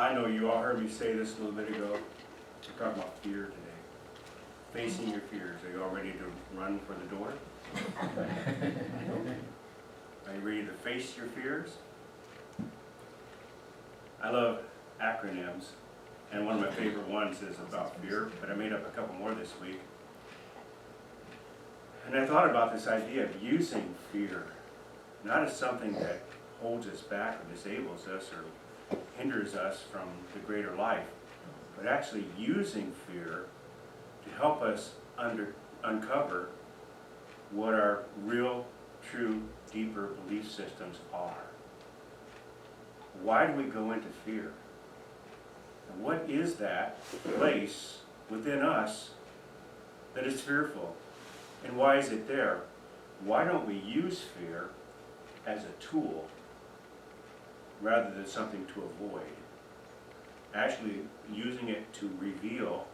I know you all heard me say this a little bit ago. We're talking about fear today. Facing your fears. Are you all ready to run for the door? Are you ready to face your fears? I love acronyms, and one of my favorite ones is about fear, but I made up a couple more this week. And I thought about this idea of using fear, not as something that holds us back or disables us or hinders us from the greater life, but actually using fear to help us uncover what our real, true, deeper belief systems are. Why do we go into fear? And what is that place within us that is fearful? And why is it there? Why don't we use fear as a tool rather than something to avoid? Actually using it to reveal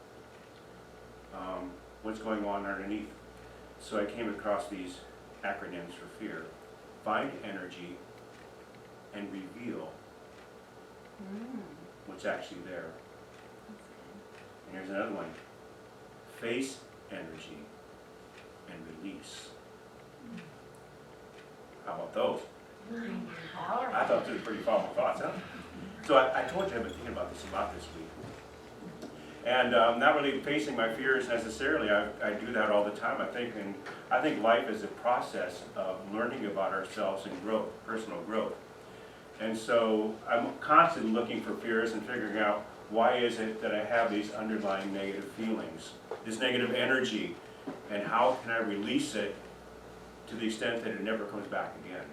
what's going on underneath. So I came across these acronyms for fear. Find energy and reveal what's actually there. And here's another one. Face energy and release. How about those? I thought those were pretty powerful thoughts, huh? So I told you I've been thinking about this a lot this week. And not really facing my fears necessarily. I do that all the time, I think. And I think life is a process of learning about ourselves and growth, personal growth. And so I'm constantly looking for fears and figuring out why is it that I have these underlying negative feelings, this negative energy, and how can I release it to the extent that it never comes back again.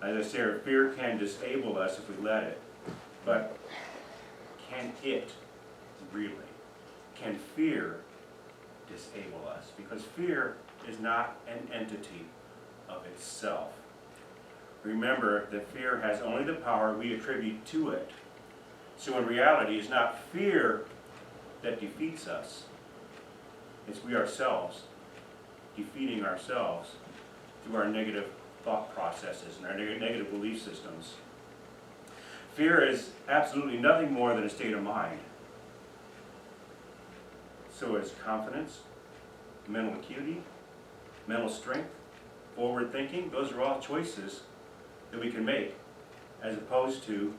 As I say, fear can disable us if we let it, but can it really? Can fear disable us? Because fear is not an entity of itself. Remember that fear has only the power we attribute to it. So in reality, it's not fear that defeats us. It's we ourselves defeating ourselves through our negative thought processes and our negative belief systems. Fear is absolutely nothing more than a state of mind. So is confidence, mental acuity, mental strength, forward thinking. Those are all choices that we can make, as opposed to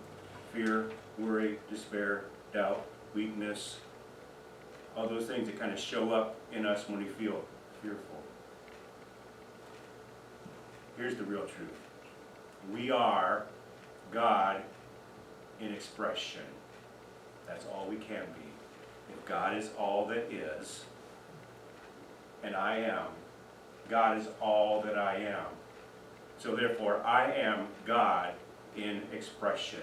fear, worry, despair, doubt, weakness, all those things that kind of show up in us when we feel fearful. Here's the real truth. We are God in expression. That's all we can be. If God is all that is, and I am, God is all that I am. So therefore, I am God in expression.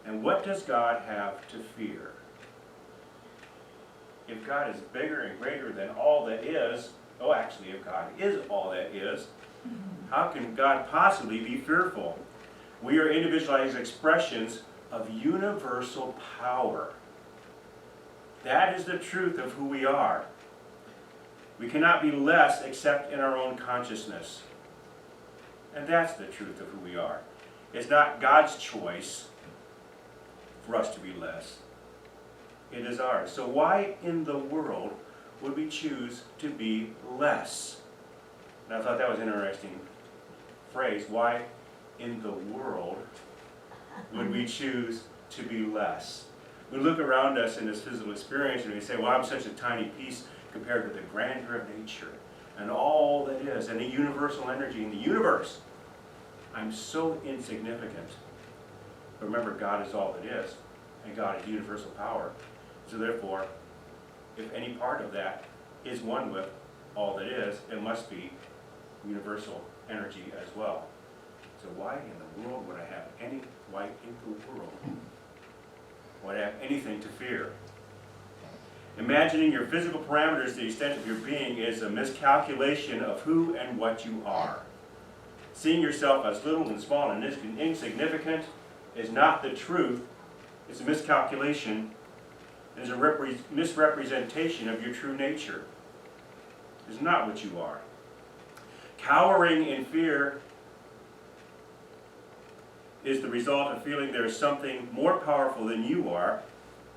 And what does God have to fear? If God is bigger and greater than all that is, actually, if God is all that is, how can God possibly be fearful? We are individualized expressions of universal power. That is the truth of who we are. We cannot be less except in our own consciousness. And that's the truth of who we are. It's not God's choice for us to be less. It is ours. So why in the world would we choose to be less? And I thought that was an interesting phrase. Why in the world would we choose to be less? We look around us in this physical experience and we say, well, I'm such a tiny piece compared to the grandeur of nature and all that is, and the universal energy in the universe. I'm so insignificant. But remember, God is all that is, and God is universal power. So therefore, if any part of that is one with all that is, it must be universal energy as well. So why in the world would I have would I have anything to fear? Imagining your physical parameters to the extent of your being is a miscalculation of who and what you are. Seeing yourself as little and small and insignificant is not the truth. It's a miscalculation. It is a misrepresentation of your true nature. It's not what you are. Cowering in fear is the result of feeling there is something more powerful than you are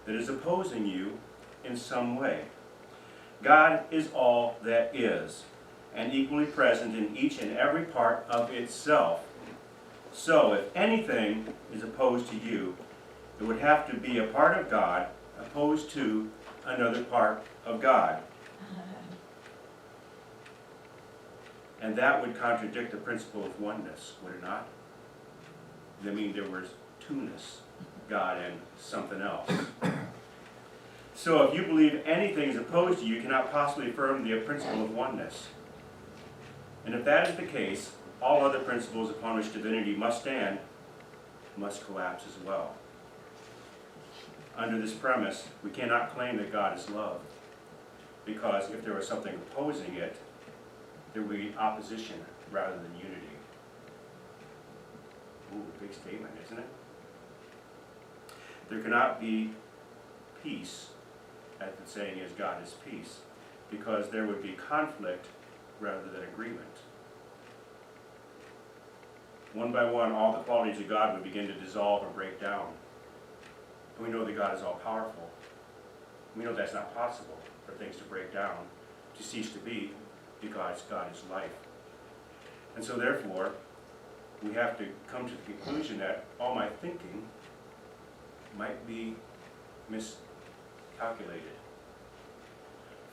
that is opposing you in some way. God is all that is, and equally present in each and every part of itself. So, if anything is opposed to you, it would have to be a part of God opposed to another part of God. And that would contradict the principle of oneness, would it not? I mean, there was two-ness, God and something else. So if you believe anything is opposed to you, you cannot possibly affirm the principle of oneness. And if that is the case, all other principles upon which divinity must stand must collapse as well. Under this premise, we cannot claim that God is love, because if there was something opposing it, there would be opposition rather than unity. Ooh, big statement, isn't it? There cannot be peace, as the saying is, God is peace, because there would be conflict rather than agreement. One by one, all the qualities of God would begin to dissolve or break down. And we know that God is all-powerful. We know that's not possible for things to break down, to cease to be, because God is life. And so therefore, we have to come to the conclusion that all my thinking might be miscalculated.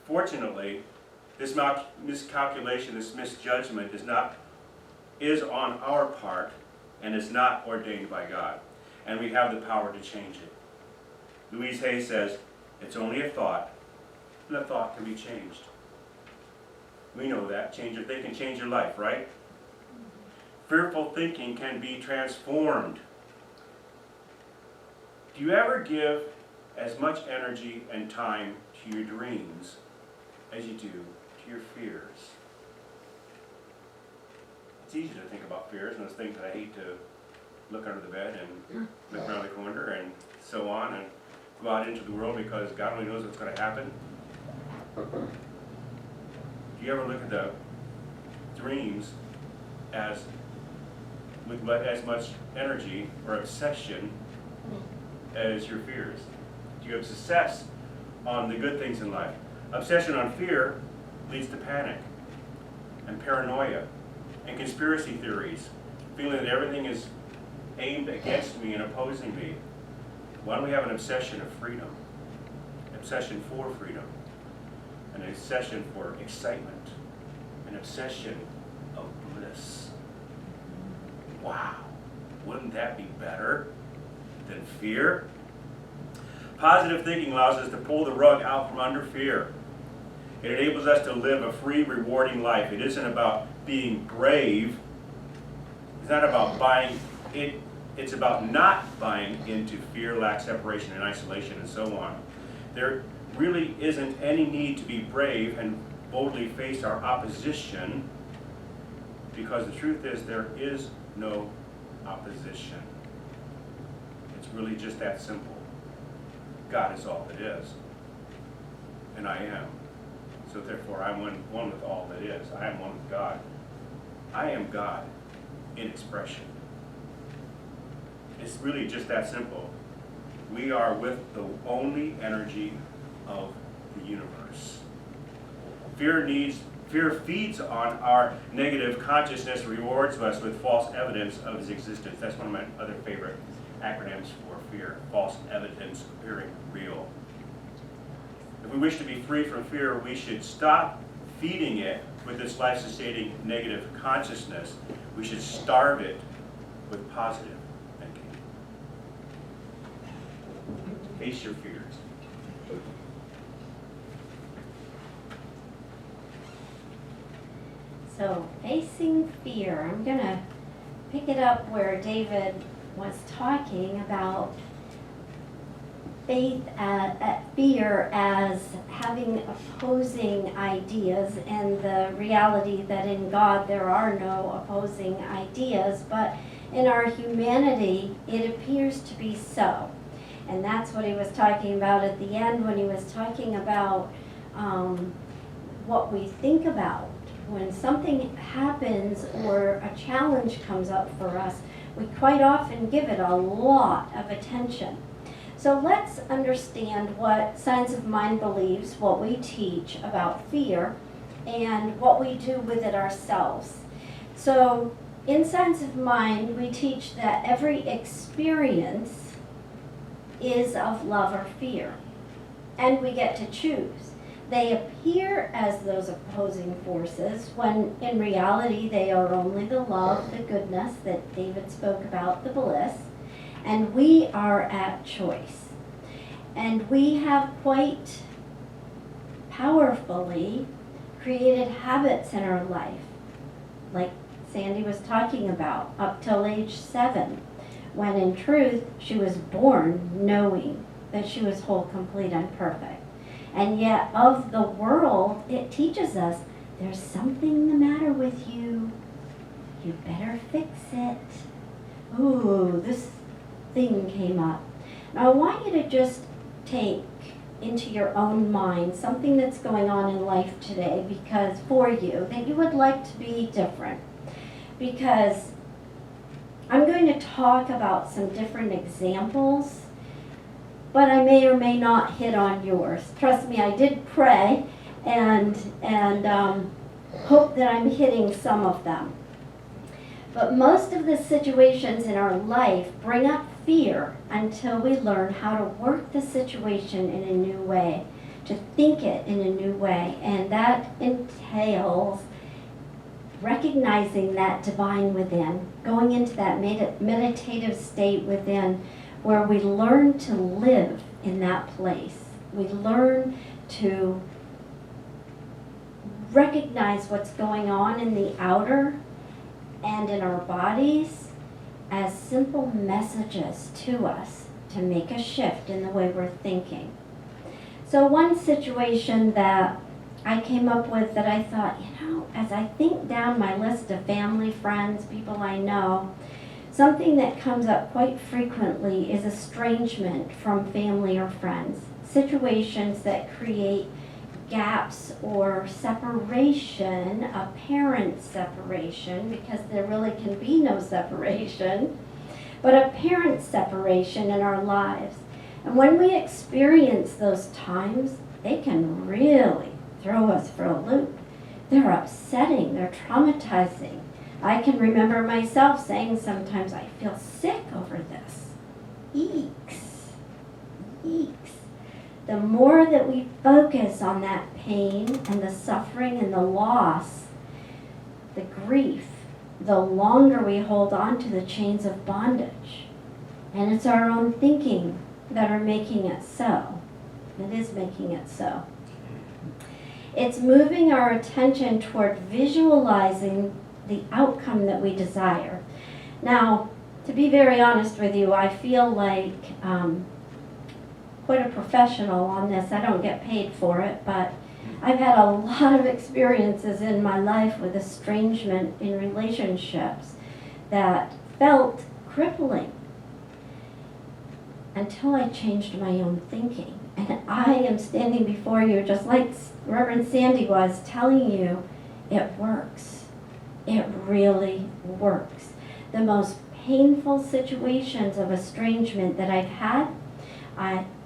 Fortunately, this miscalculation, this misjudgment is on our part and is not ordained by God. And we have the power to change it. Louise Hay says, it's only a thought, and a thought can be changed. We know that. Change your thinking, change your life, right? Fearful thinking can be transformed. Do you ever give as much energy and time to your dreams as you do to your fears? It's easy to think about fears and those things that I hate to look under the bed and look around the corner and so on and go out into the world because God only knows what's going to happen. Do you ever look at the dreams with as much energy or obsession as your fears? Do you obsess on the good things in life? Obsession on fear leads to panic and paranoia and conspiracy theories, feeling that everything is aimed against me and opposing me. Why don't we have an obsession of freedom, obsession for freedom, an obsession for excitement, an obsession of bliss? Wow, wouldn't that be better than fear? Positive thinking allows us to pull the rug out from under fear. It enables us to live a free, rewarding life. It isn't about being brave. It's not about buying it. It's about not buying into fear, lack, separation, and isolation, and so on. There really isn't any need to be brave and boldly face our opposition, because the truth is there is no opposition. It's really just that simple. God is all that is, and I am. So therefore, I'm one with all that is. I am one with God. I am God in expression. It's really just that simple. We are with the only energy of the universe. Fear feeds on our negative consciousness, rewards us with false evidence of its existence. That's one of my other favorite acronyms for fear, false evidence appearing real. If we wish to be free from fear, we should stop feeding it with this life-sustaining negative consciousness. We should starve it with positive thinking. Face your fears. So, facing fear, I'm going to pick it up where David was talking about fear as having opposing ideas, and the reality that in God there are no opposing ideas, but in our humanity it appears to be so. And that's what he was talking about at the end when he was talking about what we think about. When something happens or a challenge comes up for us, We quite often give it a lot of attention. So let's understand what Science of Mind believes, what we teach about fear, and what we do with it ourselves. So in Science of Mind, we teach that every experience is of love or fear, and we get to choose. They appear as those opposing forces when in reality they are only the love, the goodness that David spoke about, the bliss, and we are at choice. And we have quite powerfully created habits in our life, like Sandy was talking about, up till age 7, when in truth she was born knowing that she was whole, complete, and perfect. And yet of the world, it teaches us there's something the matter with you. You better fix it. Ooh, this thing came up. Now I want you to just take into your own mind something that's going on in life today because for you, that you would like to be different. Because I'm going to talk about some different examples, but I may or may not hit on yours. Trust me, I did pray and hope that I'm hitting some of them. But most of the situations in our life bring up fear until we learn how to work the situation in a new way, to think it in a new way. And that entails recognizing that divine within, going into that meditative state within where we learn to live in that place. We learn to recognize what's going on in the outer and in our bodies as simple messages to us to make a shift in the way we're thinking. So one situation that I came up with that I thought, as I think down my list of family, friends, people I know, something that comes up quite frequently is estrangement from family or friends. Situations that create gaps or separation, apparent separation, because there really can be no separation, but apparent separation in our lives. And when we experience those times, they can really throw us for a loop. They're upsetting, they're traumatizing. I can remember myself saying sometimes, I feel sick over this. Eeks. Eeks. The more that we focus on that pain and the suffering and the loss, the grief, the longer we hold on to the chains of bondage. And it's our own thinking that are making it so. It is making it so. It's moving our attention toward visualizing the outcome that we desire. Now, to be very honest with you, I feel like quite a professional on this. I don't get paid for it, but I've had a lot of experiences in my life with estrangement in relationships that felt crippling until I changed my own thinking. And I am standing before you just like Reverend Sandy was telling you, it works. It really works. The most painful situations of estrangement that I've had,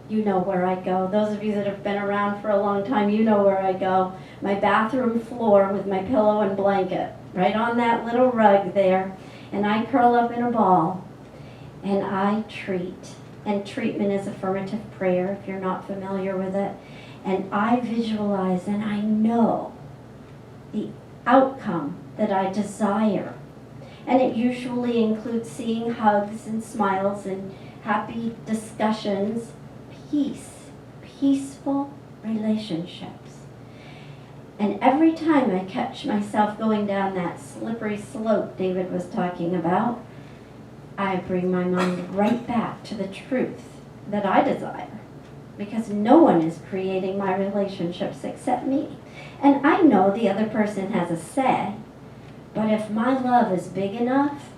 you know where I go. Those of you that have been around for a long time, you know where I go. My bathroom floor with my pillow and blanket, right on that little rug there. And I curl up in a ball and I treat. And treatment is affirmative prayer, if you're not familiar with it. And I visualize and I know the outcome that I desire. And it usually includes seeing hugs and smiles and happy discussions, peaceful relationships. And every time I catch myself going down that slippery slope David was talking about, I bring my mind right back to the truth that I desire. Because no one is creating my relationships except me. And I know the other person has a say, but if my love is big enough,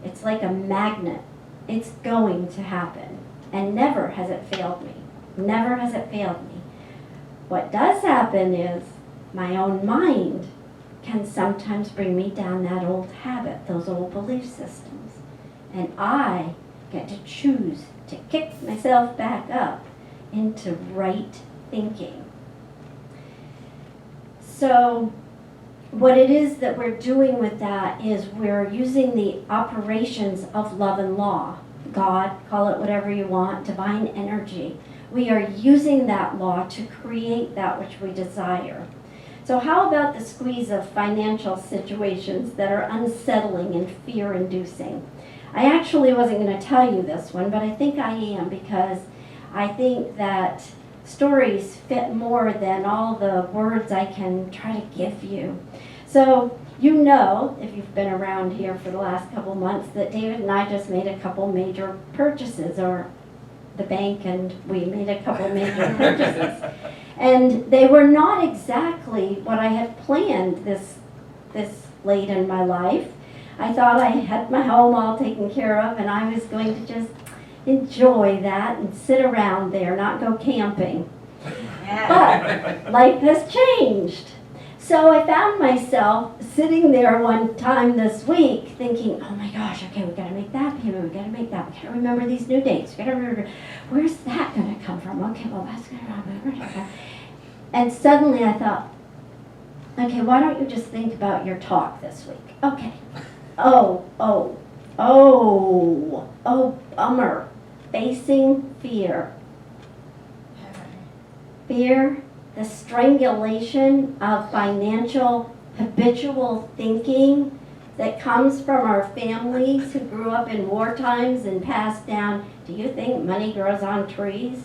it's like a magnet. It's going to happen. And never has it failed me. Never has it failed me. What does happen is my own mind can sometimes bring me down that old habit, those old belief systems. And I get to choose to kick myself back up into right thinking. So what it is that we're doing with that is we're using the operations of love and law. God, call it whatever you want, divine energy. We are using that law to create that which we desire. So how about the squeeze of financial situations that are unsettling and fear-inducing? I actually wasn't going to tell you this one, but I think I am, because I think that stories fit more than all the words I can try to give you. So you know, if you've been around here for the last couple months, that David and I just made a couple major purchases, or the bank and we made a couple major purchases. And they were not exactly what I had planned this late in my life. I thought I had my home all taken care of and I was going to just enjoy that and sit around there, not go camping. But life has changed. So I found myself sitting there one time this week thinking, oh my gosh, okay, we gotta make that payment, we gotta make that, we gotta remember these new dates, we gotta remember, where's that gonna come from? Okay, well that's gonna, and suddenly I thought, okay, why don't you just think about your talk this week? Okay. Oh, bummer. Facing fear. Fear, the strangulation of financial habitual thinking that comes from our families who grew up in war times and passed down, do you think money grows on trees?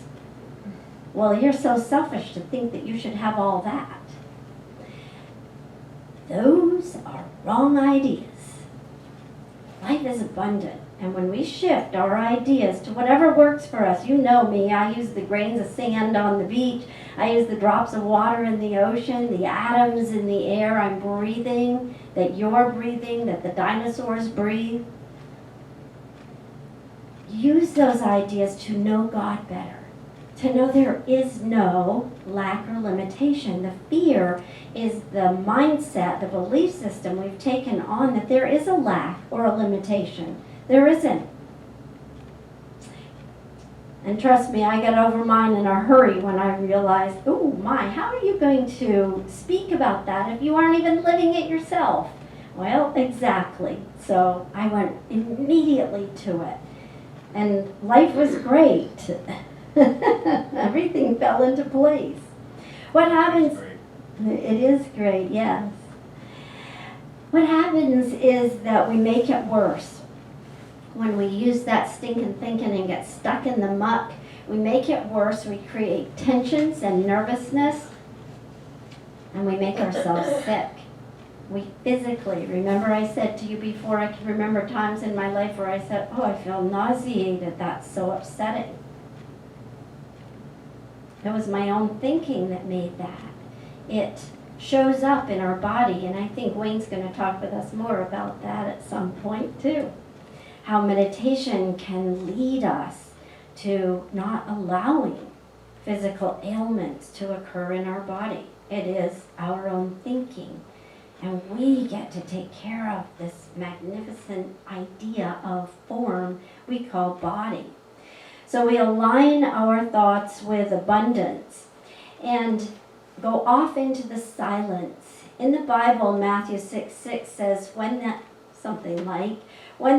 Well, you're so selfish to think that you should have all that. Those are wrong ideas. Life is abundant, and when we shift our ideas to whatever works for us, you know me, I use the grains of sand on the beach, I use the drops of water in the ocean, the atoms in the air I'm breathing, that you're breathing, that the dinosaurs breathe. Use those ideas to know God better, to know there is no lack or limitation. The fear is the mindset, the belief system we've taken on that there is a lack or a limitation. There isn't. And trust me, I got over mine in a hurry when I realized, oh my, how are you going to speak about that if you aren't even living it yourself? Well, exactly. So I went immediately to it. And life was great. Everything fell into place. What happens? It is great, yes. What happens is that we make it worse. When we use that stinking thinking and get stuck in the muck, we make it worse. We create tensions and nervousness, and we make ourselves sick. We physically, remember I said to you before, I can remember times in my life where I said, oh, I feel nauseated. That's so upsetting. It was my own thinking that made that. It shows up in our body, and I think Wayne's going to talk with us more about that at some point too. How meditation can lead us to not allowing physical ailments to occur in our body. It is our own thinking. And we get to take care of this magnificent idea of form we call body. So we align our thoughts with abundance and go off into the silence. In the Bible, Matthew 6:6 says, when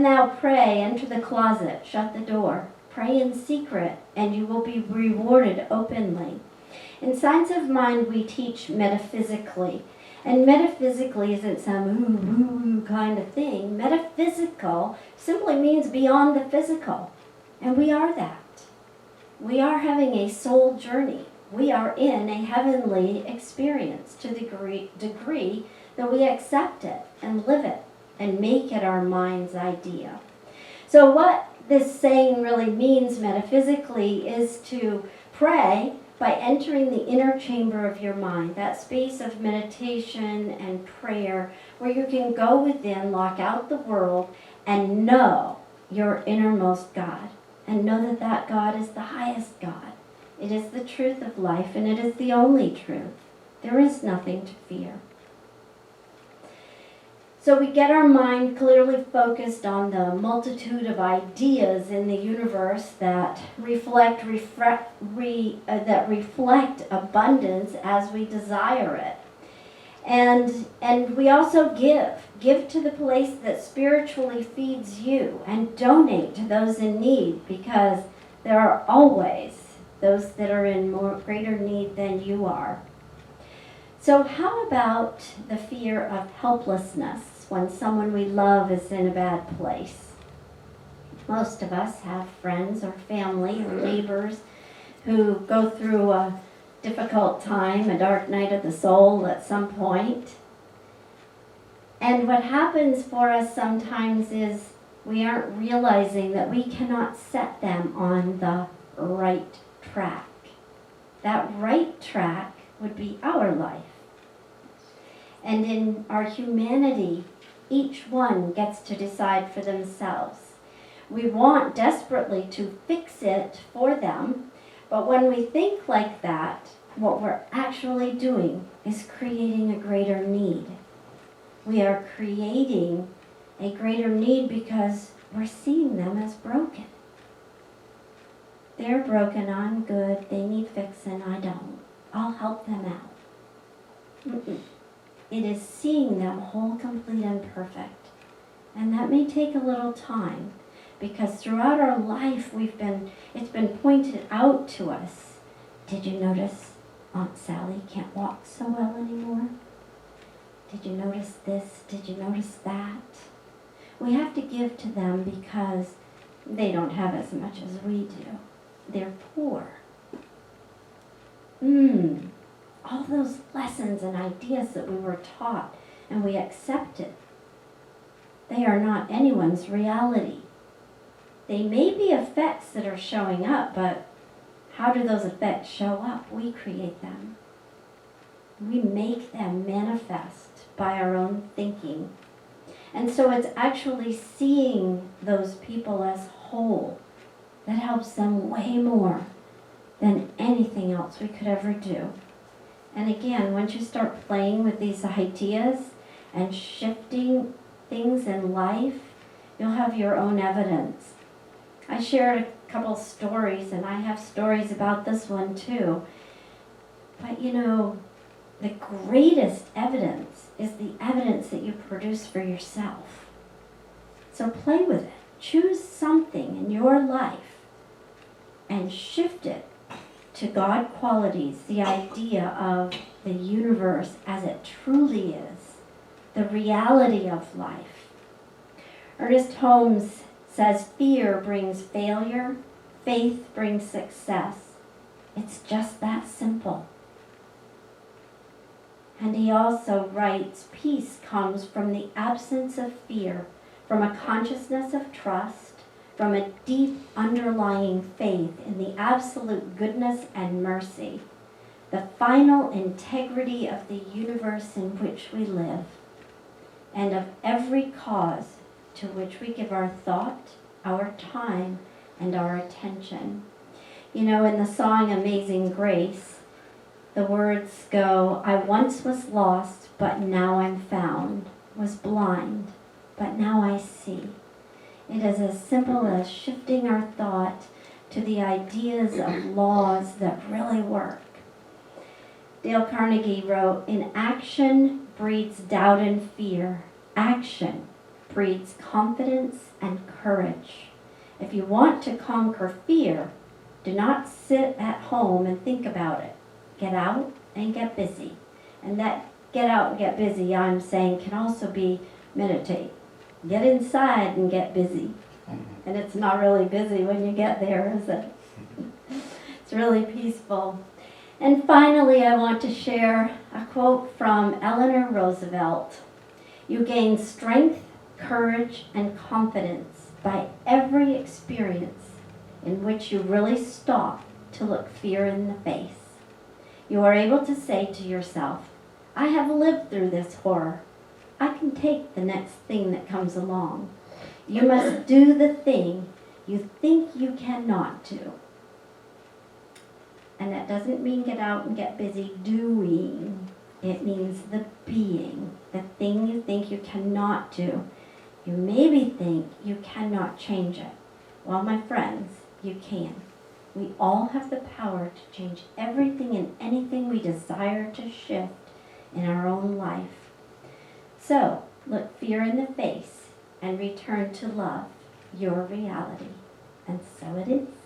thou pray, enter the closet, shut the door, pray in secret, and you will be rewarded openly. In Science of Mind, we teach metaphysically. And metaphysically isn't some ooh kind of thing. Metaphysical simply means beyond the physical. And we are that. We are having a soul journey. We are in a heavenly experience to the degree that we accept it and live it and make it our mind's idea. So what this saying really means metaphysically is to pray by entering the inner chamber of your mind, that space of meditation and prayer where you can go within, lock out the world, and know your innermost God. And know that that God is the highest God. It is the truth of life, and it is the only truth. There is nothing to fear. So we get our mind clearly focused on the multitude of ideas in the universe that reflect abundance as we desire it. And we also give to the place that spiritually feeds you, and donate to those in need, because there are always those that are in greater need than you are. So how about the fear of helplessness when someone we love is in a bad place? Most of us have friends or family or neighbors who go through a difficult time, a dark night of the soul at some point. And what happens for us sometimes is we aren't realizing that we cannot set them on the right track. That right track would be our life. And in our humanity, each one gets to decide for themselves. We want desperately to fix it for them, but when we think like that, what we're actually doing is creating a greater need. We are creating a greater need because we're seeing them as broken. They're broken, I'm good, they need fixing, I don't. I'll help them out. It is seeing them whole, complete, and perfect. And that may take a little time, because throughout our life it's been pointed out to us. Did you notice Aunt Sally can't walk so well anymore? Did you notice this? Did you notice that? We have to give to them because they don't have as much as we do. They're poor. All those lessons and ideas that we were taught and we accepted, they are not anyone's reality. They may be effects that are showing up, but how do those effects show up? We create them. We make them manifest by our own thinking. And so it's actually seeing those people as whole that helps them way more than anything else we could ever do. And again, once you start playing with these ideas and shifting things in life, you'll have your own evidence. I shared a couple stories, and I have stories about this one too. But the greatest evidence is the evidence that you produce for yourself. So play with it. Choose something in your life and shift it to God qualities, the idea of the universe as it truly is, the reality of life. Ernest Holmes says fear brings failure, faith brings success. It's just that simple. And he also writes, peace comes from the absence of fear, from a consciousness of trust, from a deep underlying faith in the absolute goodness and mercy, the final integrity of the universe in which we live, and of every cause to which we give our thought, our time, and our attention. In the song Amazing Grace, the words go, I once was lost, but now I'm found, was blind, but now I see. It is as simple as shifting our thought to the ideas of laws that really work. Dale Carnegie wrote, in action breeds doubt and fear. Action breeds confidence and courage. If you want to conquer fear, do not sit at home and think about it. Get out and get busy. And that get out and get busy, I'm saying, can also be meditate. Get inside and get busy. And it's not really busy when you get there, is it? It's really peaceful. And finally, I want to share a quote from Eleanor Roosevelt. You gain strength, courage, and confidence by every experience in which you really stop to look fear in the face. You are able to say to yourself, I have lived through this horror. I can take the next thing that comes along. You must do the thing you think you cannot do. And that doesn't mean get out and get busy doing. It means the being, the thing you think you cannot do. You maybe think you cannot change it. Well, my friends, you can. We all have the power to change everything and anything we desire to shift in our own life. So, look fear in the face and return to love, your reality. And so it is.